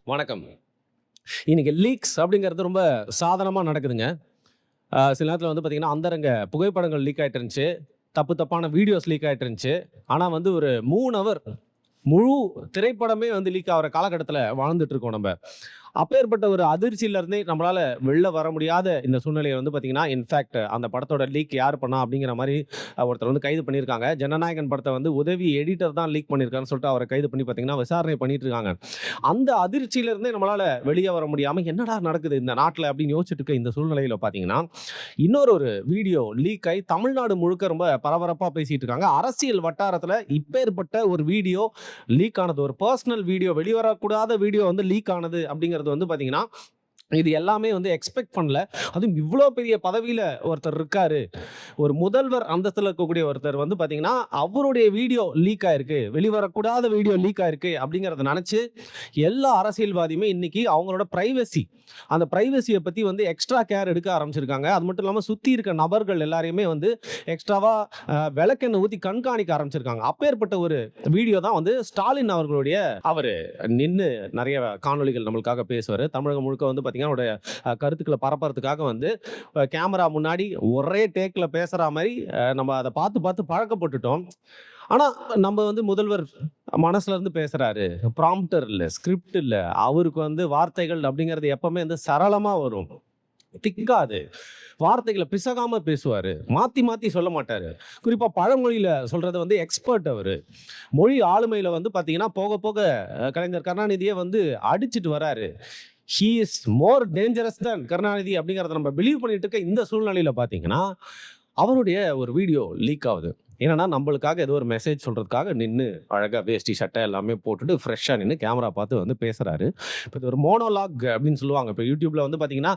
வணக்கம். இன்னைக்கு லீக்ஸ் அப்படிங்கிறது ரொம்ப சாதாரணமா நடக்குதுங்க. சில நேரத்தில வந்து பார்த்தீங்கன்னா, அந்தரங்க புகைப்படங்கள் லீக் ஆயிட்டு இருந்துச்சு. தப்பு தப்பான வீடியோஸ் லீக் ஆயிட்டு இருந்துச்சு. ஆனா வந்து ஒரு 3 ஹவர் முழு திரைப்படமே வந்து லீக் ஆகுற காலகட்டத்தில வாழ்ந்துட்டு இருக்கோம் நம்ப. அப்பேற்பட்ட ஒரு அதிர்ச்சியிலருந்தே நம்மளால வெளில வர முடியாத இந்த சூழ்நிலைய வந்து பார்த்தீங்கன்னா, இன்ஃபாக்ட் அந்த படத்தோட லீக் யார் பண்ணா அப்படிங்கிற மாரி ஒருத்தர் வந்து கைது பண்ணியிருக்காங்க. ஜனநாயகன் படத்த வந்து உதவி எடிட்டர் தான் லீக் பண்ணியிருக்காருன்னு சொல்லிட்டு அவர கைது பண்ணி பார்த்தீங்கன்னா, விசாரணை பண்ணிட்டு இருக்காங்க. அந்த அதிர்ச்சியிலிருந்தே நம்மளால வெளிய வர முடியாம, என்னடா நடக்குது இந்த நாட்ல அப்படின்னு யோசிச்சுட்டு இருக்க இந்த சூழ்நிலையில பார்த்தீங்கன்னா, இன்னொரு வீடியோ லீக் ஆயி தமிழ்நாடு முழுக்க ரொம்ப பரபரப்பா பேசிட்டு இருக்காங்க. அரசியல் வட்டாரத்துல இப்பேற்பட்ட ஒரு வீடியோ லீக் ஆனது, ஒரு பெர்சனல் வீடியோ, வெளிவரக்கூடாத வீடியோ வந்து லீக் ஆனது அப்படிங்கிறது வந்து பார்த்தீங்கன்னா, இது எல்லாமே வந்து எக்ஸ்பெக்ட் பண்ணல. அதுவும் இவ்ளோ பெரிய பதவியில ஒருத்தர் இருக்காரு. ஒரு முதல்வர் அந்தஸ்துல இருக்கக்கூடிய ஒருத்தர் வந்து பார்த்தீங்கன்னா, அவருடைய வீடியோ லீக் ஆயிருக்கு. வெளிவரக்கூடாத வீடியோ லீக் ஆயிருக்கு அப்படிங்கிறத நெனச்சு, எல்லா அரசியல்வாதியுமே இன்னைக்கு அவங்களோட அந்த பிரைவசிய பத்தி வந்து எக்ஸ்ட்ரா கேர் எடுக்க ஆரம்பிச்சிருக்காங்க. அது மட்டும் இல்லாம சுத்தி இருக்க நபர்கள் எல்லாரையுமே வந்து எக்ஸ்ட்ராவா விளக்கெண்ணெய் ஊத்தி கண்காணிக்க ஆரம்பிச்சிருக்காங்க. அப்பேற்பட்ட ஒரு வீடியோ தான் வந்து ஸ்டாலின் அவர்களுடைய அவரு நின்னு நெறைய காணொளிகள் நம்மளுக்காக பேசுவாரு. தமிழகம் முழுக்க வந்து பார்த்தீங்கன்னா, அவருடைய கருத்துக்கள பரப்புறதுக்காக வந்து கேமரா முன்னாடி ஒரே டேக்ல பேசுற மாரி நம்ம அத பார்த்து பார்த்து பழக்கப்பட்டுட்டோம். ஆனா நம்ம வந்து முதல்வர் மனசுல இருந்து பேசுறாரு. ப்ராம்ப்டர் இல்ல, ஸ்கிரிப்ட் இல்ல. அவருக்கு வந்து வார்த்தைகள் அப்படிங்கிறது எப்பவுமே வந்து சரளமா வரும். திக்காது. வார்த்தைகள பிசகாம பேசுவாரு. மாத்தி மாத்தி சொல்ல மாட்டாரு. குறிப்பா பழமொழியில சொல்றது வந்து எக்ஸ்பர்ட் அவரு. மொழி ஆளுமையில வந்து பார்த்தீங்கன்னா, போக போக கலைஞர் கருணாநிதியே வந்து அடிச்சுட்டு வராரு. ஹி இஸ் மோர் டேஞ்சரஸ் தென் கருணாநிதி அப்படிங்கிறத நம்ம பிலீவ் பண்ணிட்டு இருக்க இந்த சூழ்நிலையில பார்த்தீங்கன்னா, அவருடைய ஒரு வீடியோ லீக் ஆவுது. என்னன்னா, நம்பளுக்காக ஏதோ ஒரு மெசேஜ் சொல்றதுக்காக நின்னு அழகா வேஷ்டி, சட்டை எல்லாமே போட்டுட்டு ஃப்ரெஷ்ஷா நின்னு கேமரா பார்த்து வந்து பேசுறாரு. இப்ப இது ஒரு மோனோலாக் அப்படின்னு சொல்லுவாங்க. இப்ப YouTubeல வந்து பார்த்தீங்கன்னா,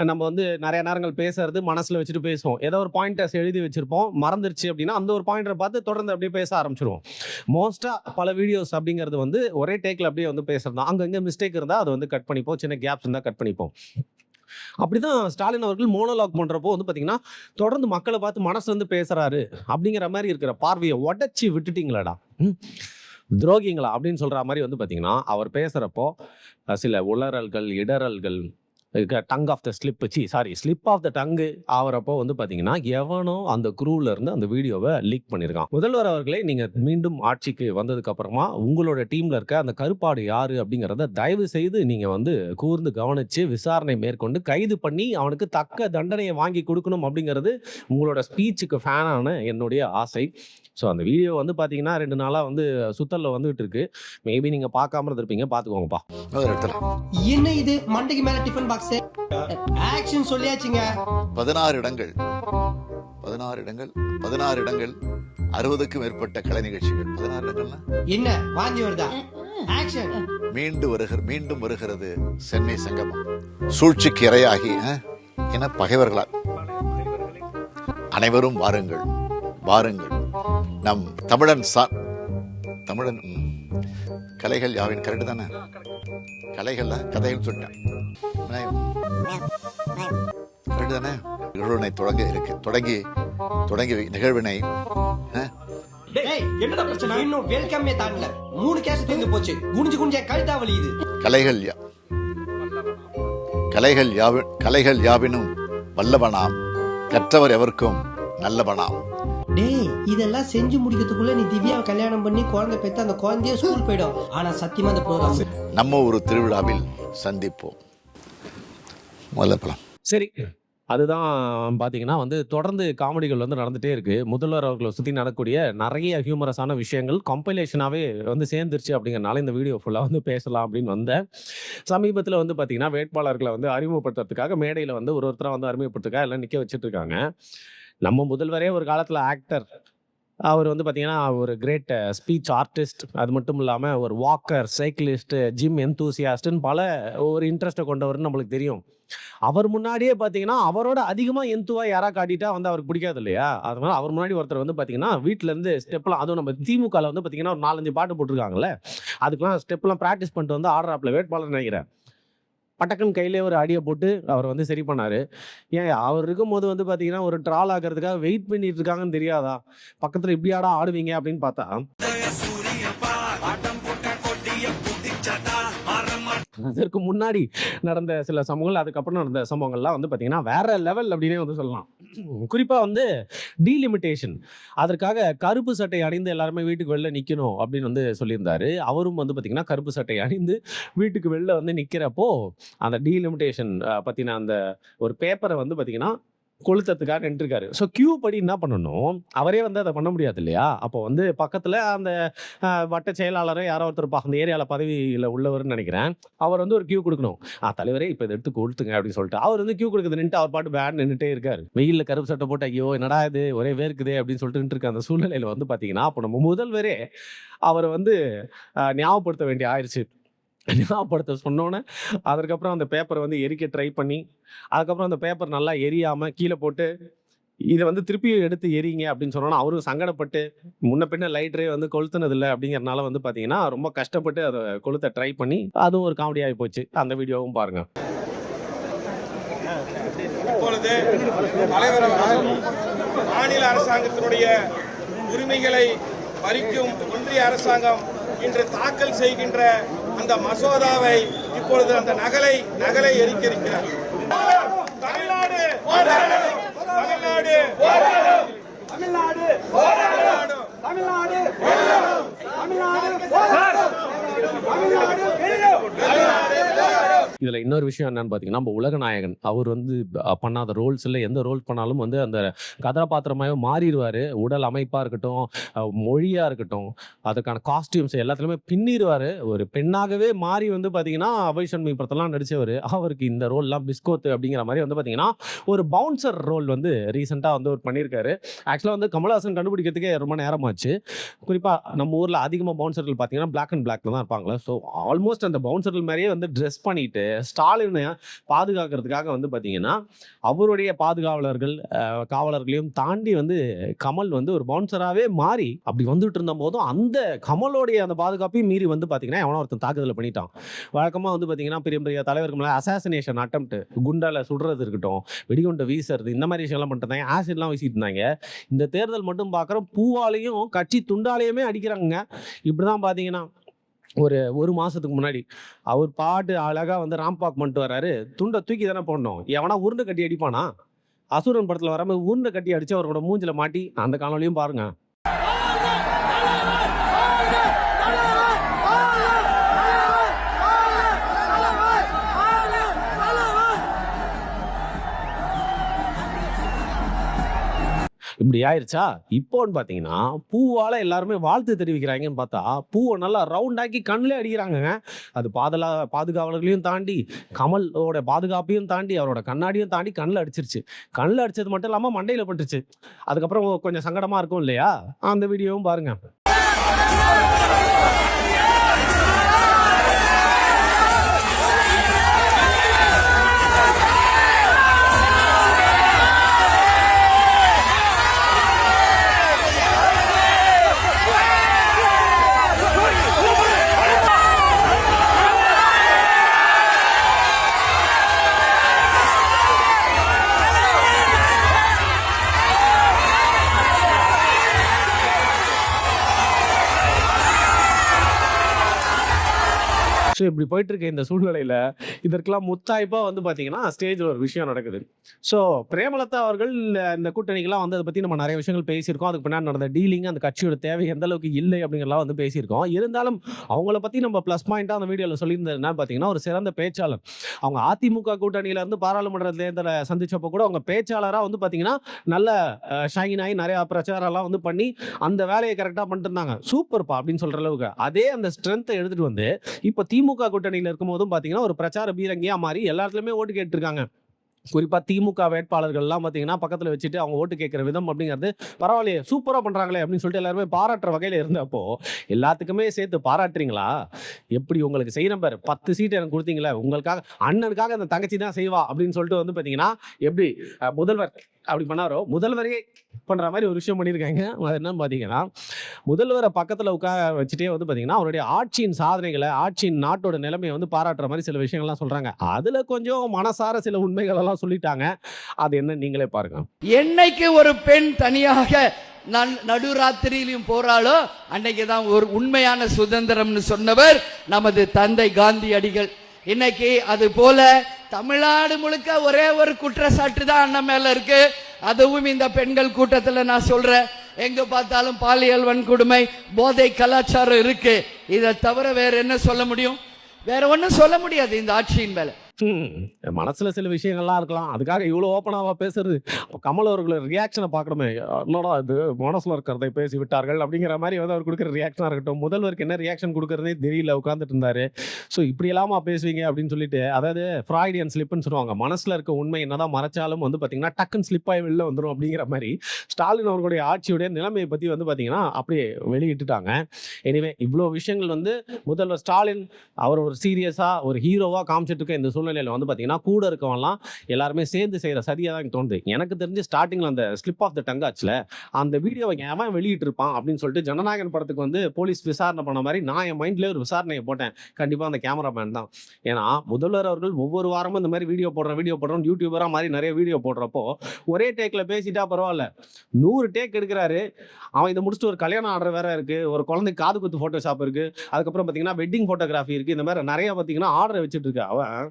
நம்ம வந்து நெறைய நேரங்கள் பேசுறது மனசுல வச்சுட்டு பேசுவோம். ஏதோ ஒரு பாயிண்டர்ஸ் எழுதி வச்சிருப்போம். மறந்துருச்சு அப்படின்னா, அந்த ஒரு பாயிண்டர பார்த்து தொடர்ந்து அப்படியே பேச ஆரம்பிச்சுருவோம். மோஸ்ட்டா பல வீடியோஸ் அப்படிங்கிறது வந்து ஒரே டேக்ல அப்படியே வந்து பேசுறது தான். அங்கங்க மிஸ்டேக் இருந்தா அத வந்து கட் பண்ணிப்போம். சின்ன கேப்ஸ் இருந்தா கட் பண்ணிப்போம். அப்படிதான் ஸ்டாலின் அவர்கள் மோனோலாக் பண்றப்போ வந்து பார்த்தீங்கன்னா, தொடர்ந்து மக்கள பார்த்து மனசுல இருந்து பேசுறாரு அப்படிங்கிற மாரி இருக்கிற பார்வைய உடைச்சு விட்டுட்டீங்களேடா! ம். துரோகிங்களா! அப்படின்னு சொல்ற மாரி வந்து பார்த்தீங்கன்னா, அவர் பேசுறப்போ சில உளறல்கள், இடறல்கள் tongue of the slip slip of the tongue ஆவறப்போ வந்து பார்த்தீங்கன்னா, எவனோ அந்த குரூல இருந்து அந்த வீடியோவ லீக் பண்ணியிருக்கான். முதல்வர் அவர்களே, நீங்க மீண்டும் ஆட்சிக்கு வந்ததுக்கு அப்புறமா உங்களோட டீம்ல இருக்க அந்த கருப்பாடு யாரு அப்படிங்கிறத தயவு செய்து நீங்க வந்து கூர்ந்து கவனிச்சு விசாரணை மேற்கொண்டு கைது பண்ணி அவனுக்கு தக்க தண்டனைய வாங்கி குடுக்கணும் அப்படிங்கிறது உங்களோட ஸ்பீச்சுக்கு ஃபேனான என்னுடைய ஆசை. ஸோ அந்த வீடியோ வந்து பார்த்தீங்கன்னா, 2 நாளா வந்து சுத்தல்ல வந்துகிட்டு இருக்கு. மேபி நீங்க பார்க்காம இருந்திருப்பீங்க. பார்த்துக்கோங்கப்பா. என்ன இது மண்டைக்கு மேல டிஃபன் பாக்ஸ் ஆக்ஷன் சொல்லியாச்சுங்க. 16 இடங்கள் 16 இடங்கள் 60க்கும் மேற்பட்ட கலை நிகழ்ச்சிகள். 16 இடங்கள்னா என்ன வாந்தி வருதா? ஆக்ஷன். மீண்டும் வருகிறது சென்னை சங்கமம். சூழ்ச்சிக்கு இரையாகி என பகைவர்களால் அனைவரும் வாருங்கள் நம் தமிழன் கலைகள் யாவின் கரெக்ட் தானே? கலைகள்ல கதைகள் சொல்லிட்டேன். கரெக்ட் தானே? நிகழ்வினை தொடங்கி நிகழ்வினை என்னடா பிரச்சனை? இன்னும் வெல்கமே தாண்டல. 3 கேஸ் தீர்ந்து போச்சு. குனிஞ்சு கழுத்தா வலியுது. கலைகள் யாவினும் வல்லவனாம், கற்றவர் எவருக்கும் நல்லவனாம். டேய், இதெல்லாம் செஞ்சு முடிக்கிறதுக்குள்ள நீ திவ்யாவை கல்யாணம் பண்ணி குழந்தை பெற்று அந்த குழந்தைய ஸ்கூல் போயிடும். ஆனா சத்தியமா அந்த ப்ரோகிராம் நம்ம ஒரு திருவிழாவில் சந்திப்போம். முதல்ல போலாம். சரி. அதுதான் பார்த்தீங்கன்னா வந்து தொடர்ந்து காமெடிகள் வந்து நடந்துட்டே இருக்கு. முதல்வர் அவர்கள சுத்தி நடக்கக்கூடிய நெறைய ஹியூமரஸான விஷயங்கள் கம்பைலேஷனாவே வந்து சேர்ந்துருச்சு அப்படிங்கிறனால இந்த வீடியோ ஃபுல்லா வந்து பேசலாம் அப்படின்னு வந்தேன். சமீபத்தில வந்து பார்த்தீங்கன்னா, வேட்பாளர்கள வந்து அறிமுகப்படுத்துறதுக்காக மேடையில வந்து ஒருத்தரா வந்து அறிமுகப்படுத்துறதுக்காக எல்லாம் நிக்க வச்சுட்டு இருக்காங்க. நம்ம முதல்வரே ஒரு காலத்துல ஆக்டர். அவர் வந்து பார்த்தீங்கன்னா, ஒரு கிரேட் ஸ்பீச் ஆர்டிஸ்ட். அது மட்டும் இல்லாம ஒரு வாக்கர், சைக்கிளிஸ்ட், ஜிம் எந்தூசியாஸ்ட்ன்னு பல ஒரு இன்ட்ரெஸ்ட்ட கொண்டவர்ன்னு நம்மளுக்கு தெரியும். அவர் முன்னாடியே பார்த்தீங்கன்னா, அவரோட அதிகமா எந்துவா யாரா காட்டிட்டா வந்து அவருக்கு பிடிக்காது இல்லையா? அதனால அவர் முன்னாடி ஒருத்தர் வந்து பார்த்தீங்கன்னா, வீட்லருந்து ஸ்டெப்லாம் அதுவும் நம்ம திமுகல வந்து பார்த்தீங்கன்னா, ஒரு 4, 5 பாட்டு போட்டுருக்காங்கல்ல. அதுக்கெல்லாம் ஸ்டெப்லாம் பிராக்டிஸ் பண்ணிட்டு வந்து ஆடுறாப்ல வேட்பாளர் நெனைக்கிறேன். பட்டக்குன்னு கையிலேயே ஒரு அடிய போட்டு அவர வந்து சரி பண்ணாரு. ஏன் அவர் இருக்கும்போது வந்து பார்த்தீங்கன்னா, ஒரு ட்ரால் ஆக்குறதுக்காக வெயிட் பண்ணிட்டு இருக்காங்கன்னு தெரியாதா? பக்கத்துல இப்படியாடா ஆடுவீங்க அப்படின்னு பார்த்தா அதற்கு முன்னாடி நடந்த சில சம்பவங்கள், அதுக்கப்புறம் நடந்த சம்பவங்கள்லாம் வந்து பார்த்தீங்கன்னா, வேற லெவல் அப்படின்னே வந்து சொல்லலாம். குறிப்பா வந்து டீலிமிட்டேஷன். அதற்காக கருப்பு சட்டை அணிந்து எல்லாருமே வீட்டுக்கு வெளில நிக்கணும் அப்படின்னு வந்து சொல்லியிருந்தாரு. அவரும் வந்து பார்த்தீங்கன்னா, கருப்பு சட்டை அணிந்து வீட்டுக்கு வெளில வந்து நிக்கிறப்போ, அந்த டீலிமிட்டேஷன் பத்தின அந்த ஒரு பேப்பர வந்து பார்த்தீங்கன்னா, கொளுத்தறதுக்காக நின்றுருக்காரு. ஸோ கியூ படி என்ன பண்ணணும், அவரே வந்து அத பண்ண முடியாது இல்லையா? அப்போ வந்து பக்கத்துல அந்த வட்ட செயலாளரோ யாரோ ஒருத்தர் அந்த ஏரியால பதவியில உள்ளவர்ன்னு நெனைக்கிறேன். அவர் வந்து ஒரு கியூ குடுக்கணும். தலைவரே இப்ப இத எடுத்து கொளுத்துங்க அப்படின்னு சொல்லிட்டு. அவர் வந்து கியூ குடுக்கறது நின்னுட்டு அவர் பாட்டு பேன்னு நின்னுட்டே இருக்காரு. வெயில்ல கருப்பு சட்டை போட்டு, ஐயோ! என்னடா இது ஒரே வேர்க்குதே அப்படின்னு சொல்லிட்டு நின்னுட்டு அந்த சூழ்நிலையில வந்து பார்த்தீங்கன்னா, அப்போ நம்ம முதல்வரே அவர வந்து ஞாபகப்படுத்த வேண்டிய ஆயிருச்சு. ஞாபகப்படுத்த சொன்னோனே, அதற்கப்புறம் அந்த பேப்பர வந்து எரிக்க ட்ரை பண்ணி, அதுக்கப்புறம் அந்த பேப்பர் நல்லா எரியாம கீழ போட்டு, இத வந்து திருப்பி எடுத்து எரிங்க அப்படின்னு சொன்னோனே, அவரும் சங்கடப்பட்டு, முன்ன பின்ன லைட்டரே வந்து கொளுத்துனதில்ல அப்படிங்கிறனால வந்து பார்த்தீங்கன்னா, ரொம்ப கஷ்டப்பட்டு அத கொளுத்த ட்ரை பண்ணி, அதுவும் ஒரு காமெடி ஆயி போச்சு. அந்த வீடியோவும் பாருங்க. இப்பொழுது தலைவர் அவர்கள் மாநில அரசாங்கத்தினுடைய உரிமைகளை பறிக்கும் ஒன்றிய அரசாங்கம் இன்று தாக்கல் செய்கின்ற அந்த மசோதாவை இப்பொழுது அந்த நகலை எரிக்க இருக்கிறார். தமிழ்நாடு தமிழ்நாடு தமிழ்நாடு தமிழ்நாடு இதுல இன்னொரு விஷயம் என்னன்னு பார்த்தீங்கன்னா, நம்ம உலகநாயகன் அவர் வந்து பண்ணாத ரோல்ஸ் இல்ல, எந்த ரோல் பண்ணாலும் வந்து அந்த கதாபாத்திரமாவே மாறிடுவாரு. உடல் அமைப்பா இருக்கட்டும், மொழியா இருக்கட்டும், அதுக்கான காஸ்டியூம்ஸ் எல்லாத்துலயுமே பின்னிருவாரு. ஒரு பெண்ணாகவே மாறி வந்து பார்த்தீங்கன்னா, அபய் சண்முகி படத்தெல்லாம் நடிச்சவரு. அவருக்கு இந்த ரோல்லாம் பிஸ்கோத்து அப்படிங்கிற மாதிரி வந்து பார்த்தீங்கன்னா, ஒரு பவுன்சர் ரோல் வந்து ரீசெண்டா வந்து அவர் பண்ணியிருக்காரு. ஆக்சுவலா வந்து கமலஹாசன் கண்டுபிடிக்கிறதுக்கே ரொம்ப நேரமாச்சு. குறிப்பா நம்ம ஊர்ல அதிகமா பவுன்சர்கள் பார்த்தீங்கன்னா, பிளாக் அண்ட் பிளாக்ல தான் இருப்பாங்களா. ஸோ ஆல்மோஸ்ட் அந்த பவுன்சர்கள் மாதிரியே வந்து ட்ரெஸ் பண்ணிட்டு ஸ்டாலினை பாதுகாக்கிறதுக்காக வந்து பார்த்தீங்கன்னா, அவருடைய பாதுகாவலர்கள் காவலர்களையும் தாண்டி வந்து கமல் வந்து ஒரு பவுன்சராகவே மாறி அப்படி வந்துட்டு இருந்த போதும் அந்த கமலோடைய அந்த பாதுகாப்பையும் மீறி வந்து பார்த்தீங்கன்னா, எவனோ ஒருத்தன் தாக்குதல் பண்ணிட்டான். வழக்கமாக வந்து பார்த்தீங்கன்னா, பெரிய பெரிய தலைவருக்கு மேலே அசாசினேஷன் அட்டம்ப்ட், குண்டால சுடுறது இருக்கட்டும், வெடிகுண்டை வீசுறது, இந்த மாதிரி விஷயம்லாம் பண்ணிட்டு இருந்தாங்க. ஆசிட்லாம் வீசிட்டு இருந்தாங்க. இந்த தேர்தல் மட்டும் பார்க்குறோம், பூவாலையும் கட்சி துண்டாலையுமே அடிக்கிறாங்க. இப்படி தான் பார்த்தீங்கன்னா, ஒரு மாசத்துக்கு முன்னாடி அவர் பாட்டு அழகா வந்து ராம்பாக் பண்ணிட்டு வர்றாரு. துண்டை தூக்கி தானே போடணும். எவனா உருண்டை கட்டி அடிப்பானா? அசுரன் படத்துல வராம உருண்டை கட்டி அடிச்சு அவரோட மூஞ்சில மாட்டி அந்த காணொலியும் பாருங்க. இப்படி ஆயிருச்சா? இப்போன்னு பார்த்தீங்கன்னா, பூவால எல்லாருமே வாழ்த்து தெரிவிக்கிறாங்கன்னு பார்த்தா, பூவை நல்லா ரவுண்டாக்கி கண்ணிலே அடிக்கிறாங்கங்க. அது பாதுகாவலர்களையும் தாண்டி, கமலோட பாதுகாப்பையும் தாண்டி, அவரோட கண்ணாடியும் தாண்டி கண்ணில் அடிச்சிருச்சு. கண்ணில் அடிச்சது மட்டும் இல்லாமல் மண்டையில் பட்டுருச்சு. அதுக்கப்புறம் கொஞ்சம் சங்கடமாக இருக்கும் இல்லையா? அந்த வீடியோவும் பாருங்க. ஸோ இப்படி போயிட்டு இருக்க இந்த சூழ்நிலையில் இதற்கெல்லாம் முத்தாய்ப்பாக வந்து பார்த்தீங்கன்னா, ஸ்டேஜில் ஒரு விஷயம் நடக்குது. ஸோ பிரேமலதா அவர்கள் இந்த கூட்டணிக்கெல்லாம் வந்து அதை பற்றி நம்ம நிறைய விஷயங்கள் பேசியிருக்கோம். அதுக்கு பின்னாடி நடந்த டீலிங், அந்த கட்சியோட தேவை எந்த அளவுக்கு இல்லை அப்படிங்கிறலாம் வந்து பேசியிருக்கோம். இருந்தாலும் அவங்கள பற்றி நம்ம ப்ளஸ் பாயிண்ட்டாக அந்த வீடியோவில் சொல்லியிருந்தது என்னன்னு பார்த்தீங்கன்னா, ஒரு சிறந்த பேச்சாளர். அவங்க அதிமுக கூட்டணியிலேருந்து பாராளுமன்ற தேர்தலை சந்திச்சப்போ கூட அவங்க பேச்சாளராக வந்து பார்த்தீங்கன்னா, நல்ல ஷைன் ஆகி நிறையா பிரச்சாரம்லாம் வந்து பண்ணி அந்த வேலையை கரெக்டாக பண்ணிட்டு இருந்தாங்க. சூப்பர்ப்பா அப்படின்னு சொல்கிற அளவுக்கு அதே அந்த ஸ்ட்ரென்த்தை எடுத்துகிட்டு வந்து இப்போ திமுக கூட்டணியில் இருக்கும் போதும் பார்த்தீங்கன்னா, ஒரு பிரச்சார பீரங்கியாக மாறி எல்லாத்துலேயுமே ஓட்டு கேட்டுருக்காங்க. குறிப்பாக திமுக வேட்பாளர்கள்லாம் பார்த்தீங்கன்னா, பக்கத்தில் வச்சுட்டு அவங்க ஓட்டு கேட்குற விதம் அப்படிங்கிறது பரவாயில்லையே, சூப்பராக பண்ணுறாங்களே அப்படின்னு சொல்லிட்டு எல்லாருமே பாராட்டுற வகையில் இருந்தப்போ, எல்லாத்துக்குமே சேர்த்து பாராட்டுறீங்களா? எப்படி உங்களுக்கு செய்யணும் பாரு, 10 சீட் எனக்கு கொடுத்தீங்களே, உங்களுக்காக அண்ணனுக்காக அந்த தங்கச்சி தான் செய்வா அப்படின்னு சொல்லிட்டு வந்து பார்த்தீங்கன்னா, எப்படி முதல்வர் அப்படி பண்ணாரோ, முதல்வரே பண்ணுற மாதிரி ஒரு விஷயம் பண்ணியிருக்காங்க. அது என்னன்னு பார்த்தீங்கன்னா, முதல்வரை பக்கத்தில் உட்கார வச்சுட்டே வந்து பார்த்தீங்கன்னா, அவருடைய ஆட்சியின் சாதனைகளை, ஆட்சியின் நாட்டோட நிலைமையை வந்து பாராட்டுற மாதிரி சில விஷயங்கள்லாம் சொல்கிறாங்க. அதில் கொஞ்சம் மனசார சில உண்மைகளெல்லாம் சொல்லிட்டாங்க. அது என்ன நீங்களே பாருங்க. என்னைக்கு ஒரு பெண் தனியாக நடுராத்திரியிலும் போராளோ அன்னைக்கு தான் ஒரு உண்மையான சுதந்திரம்னு சொன்னவர் நமது தந்தை காந்தியடிகள். இன்னைக்கு அது போல தமிழ்நாடு முழுக்க ஒரே ஒரு குற்றச்சாட்டு தான் அண்ணன் மேல இருக்கு. அதுவும் இந்த பெண்கள் கூட்டத்தில் நான் சொல்றேன், எங்க பார்த்தாலும் பாலியல் வன்கொடுமை, போதை கலாச்சாரம் இருக்கு. இதை தவிர வேற என்ன சொல்ல முடியும்? வேற ஒன்றும் சொல்ல முடியாது இந்த ஆட்சியின் மேல. மனசுல சில விஷயங்கள்லாம் இருக்கலாம், அதுக்காக இவ்வளோ ஓப்பனாவா பேசுறது. அப்போ கமல் அவர்களோட ரியாக்ஷனை பார்க்கணுமே, என்னடா இது மனசுல இருக்கிறதை பேசி விட்டார்கள் அப்படிங்கிற மாதிரி வந்து அவர் கொடுக்குற ரியாக்ஷனாக இருக்கட்டும். முதல்வருக்கு என்ன ரியாக்ஷன் கொடுக்குறதே தெரியல, உட்காந்துட்டு இருந்தாரு. ஸோ இப்படி எல்லாமா பேசுவீங்க அப்படின்னு சொல்லிட்டு, அதாவது ஃப்ராய்டியன் ஸ்லிப்னு சொல்லுவாங்க, மனசுல இருக்க உண்மை என்னதான் மறைச்சாலும் வந்து பார்த்தீங்கன்னா டக்குன்னு ஸ்லிப்பாகி வெளில வந்துடும் அப்படிங்கிற மாதிரி ஸ்டாலின் அவர்களுடைய ஆட்சியுடைய நிலைமையை பற்றி வந்து பார்த்தீங்கன்னா அப்படியே வெளியிட்டுட்டாங்க. எனிவே இவ்வளோ விஷயங்கள் வந்து முதல்வர் ஸ்டாலின் அவர் ஒரு சீரியஸாக ஒரு ஹீரோவாக காமிச்சிட்டு இருக்க இந்த சூழ்நிலையில் வந்து பார்த்தீங்கன்னா கூட இருக்கவங்கலாம் எல்லாருமே சேர்ந்து செய்கிற சரியாக தான் எனக்கு தோணுது. எனக்கு தெரிஞ்சு ஸ்டார்டிங்கில் அந்த ஸ்லிப் ஆஃப் த டங்காச்சில் அந்த வீடியோவை எவன் வெளியிட்டு இருப்பான் அப்படின்னு சொல்லிட்டு ஜனநாயகன் படத்துக்கு வந்து போலீஸ் விசாரணை பண்ண மாதிரி நான் என் மைண்ட்லேயே ஒரு விசாரணையை போட்டேன். கண்டிப்பாக அந்த கேமராமேன் தான். ஏன்னா முதல்வர் அவர்கள் ஒவ்வொரு வாரமும் இந்த மாதிரி வீடியோ போடுறோம் யூடியூபராக மாதிரி நிறைய வீடியோ போடுறப்போ ஒரே டேக்கில் பேசிட்டா பரவாயில்ல, 100 டேக் எடுக்கிறாரு. அவன் இதை முடிச்சுட்டு ஒரு கல்யாணம் ஆர்டர் வேற இருக்கு, ஒரு குழந்தைக்கு காது குத்து ஃபோட்டோஷாப் இருக்கு, அதுக்கப்புறம் பார்த்தீங்கன்னா வெட்டிங் ஃபோட்டோகிராஃபி இருக்கு, இந்த மாதிரி நிறைய பார்த்தீங்கன்னா ஆர்டர் வச்சுட்டு இருக்கு. அவன்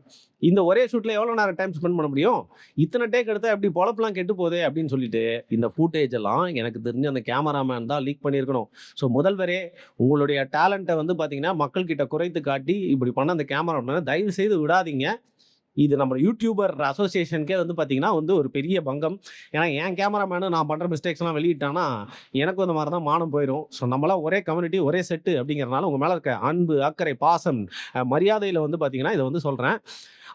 இந்த ஒரே ஷூட்ல எவ்வளோ நேரம் டைம் ஸ்பெண்ட் பண்ண முடியும்? இத்தனை டேக் எடுத்தா எப்படி பொழப்புலாம் கெட்டு போகுது அப்படின்னு சொல்லிட்டு இந்த ஃபுட்டேஜ் எல்லாம் எனக்கு தெரிஞ்சு அந்த கேமராமேன் தான் லீக் பண்ணியிருக்கணும். ஸோ முதல்வரே உங்களுடைய டேலண்ட்டை வந்து பார்த்தீங்கன்னா மக்கள்கிட்ட குறைத்து காட்டி இப்படி பண்ண அந்த கேமராமேனை தயவு செய்து விடாதீங்க. இது நம்ம யூடியூபர் அசோசியேஷனுக்கே வந்து பார்த்தீங்கன்னா வந்து ஒரு பெரிய பங்கம். ஏன்னா என் கேமராமேனு நான் பண்ணுற மிஸ்டேக்ஸ்லாம் வெளியிட்டானா எனக்கும் அந்த மாதிரி தான் மானம் போயிடும். ஸோ நம்மளாம் ஒரே கம்யூனிட்டி ஒரே செட்டு அப்படிங்கிறனால உங்கள் மேலே இருக்க அன்பு, அக்கறை, பாசம், மரியாதையில் வந்து பார்த்தீங்கன்னா இதை வந்து சொல்கிறேன்.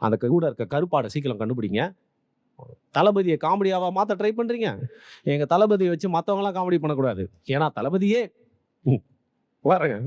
அந்த கூட இருக்க கருப்பாடை சீக்கிரம் கண்டுபிடிங்க. தளபதியை காமெடியாவா மாற்ற ட்ரை பண்ணுறீங்க? எங்கள் தளபதியை வச்சு மற்றவங்களாம் காமெடி பண்ணக்கூடாது. ஏன்னா தளபதியே வரேங்க.